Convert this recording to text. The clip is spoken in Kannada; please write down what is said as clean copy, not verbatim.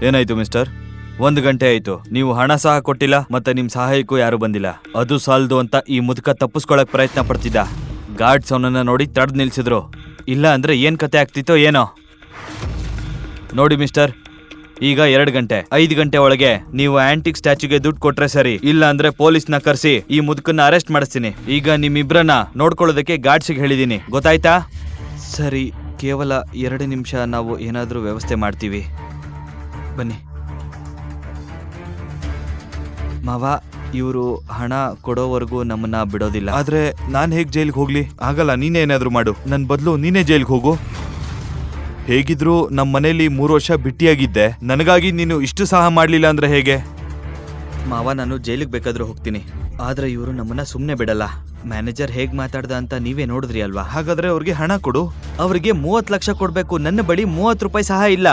ಏನಾಯ್ತು ಮಿಸ್ಟರ್? 1 ಗಂಟೆ ಆಯ್ತು, ನೀವು ಹಣ ಸಹ ಕೊಟ್ಟಿಲ್ಲ, ಮತ್ತೆ ನಿಮ್ ಸಹಾಯಕ್ಕೂ ಯಾರು ಬಂದಿಲ್ಲ. ಅದು ಸಾಲದು ಅಂತ ಈ ಮುದುಕ ತಪ್ಪಿಸ್ಕೊಳಕ್ ಪ್ರಯತ್ನ ಪಡ್ತಿದ್ದ. ಗಾರ್ಡ್ಸ್ ಅವನನ್ನ ನೋಡಿ ತಡೆದು ನಿಲ್ಸಿದ್ರು. ಇಲ್ಲ ಅಂದ್ರೆ ಏನ್ ಕತೆ ಆಗ್ತಿತ್ತೋ ಏನೋ. ನೋಡಿ ಮಿಸ್ಟರ್, ಈಗ 2 ಗಂಟೆ, 5 ಗಂಟೆ ಒಳಗೆ ನೀವು ಆಂಟಿಕ್ ಸ್ಟ್ಯಾಚ್ಯೂಗೆ ದುಡ್ಡು ಕೊಟ್ರೆ ಸರಿ, ಇಲ್ಲ ಅಂದ್ರೆ ಪೊಲೀಸ್ನ ಕರ್ಸಿ ಈ ಮುದುಕನ್ನ ಅರೆಸ್ಟ್ ಮಾಡಿಸ್ತೀನಿ. ಈಗ ನಿಮ್ಮಿಬ್ರನ್ನ ನೋಡ್ಕೊಳ್ಳೋದಕ್ಕೆ ಗಾರ್ಡ್ಸಿಗೆ ಹೇಳಿದೀನಿ, ಗೊತ್ತಾಯ್ತಾ? ಸರಿ, ಕೇವಲ 2 ನಿಮಿಷ, ನಾವು ಏನಾದ್ರೂ ವ್ಯವಸ್ಥೆ ಮಾಡ್ತೀವಿ, ಬನ್ನಿ. ಮಾವ, ಇವರು ಹಣ ಕೊಡೋವರೆಗೂ ನಮ್ಮನ್ನ ಬಿಡೋದಿಲ್ಲ. ಆದ್ರೆ ನಾನ್ ಹೇಗ್ ಜೈಲ್ಗೆ ಹೋಗ್ಲಿ? ಆಗಲ್ಲ, ನೀನೇ ಏನಾದ್ರು ಮಾಡು. ನನ್ ಬದಲು ನೀನೇ ಜೈಲ್ಗೆ ಹೋಗು. ಹೇಗಿದ್ರು ನಮ್ಮ ಮನೇಲಿ 3 ವರ್ಷ ಬಿಟ್ಟಿಯಾಗಿದ್ದೆ, ನನಗಾಗಿ ನೀನು ಇಷ್ಟು ಸಹ ಮಾಡ್ಲಿಲ್ಲ ಅಂದ್ರೆ ಹೇಗೆ? ಮಾವ, ನಾನು ಜೈಲಿಗೆ ಬೇಕಾದ್ರೂ ಹೋಗ್ತೀನಿ, ಆದ್ರೆ ಇವರು ನಮ್ಮನ್ನ ಸುಮ್ಮನೆ ಬಿಡಲ್ಲ. ಮ್ಯಾನೇಜರ್ ಹೇಗ್ ಮಾತಾಡ್ದ ಅಂತ ನೀವೇ ನೋಡಿದ್ರಿ ಅಲ್ವಾ? ಹಾಗಾದ್ರೆ ಅವ್ರಿಗೆ ಹಣ ಕೊಡು. ಅವರಿಗೆ 30 ಲಕ್ಷ ಕೊಡ್ಬೇಕು, ನನ್ನ ಬಳಿ 30 ರೂಪಾಯಿ ಸಹ ಇಲ್ಲ.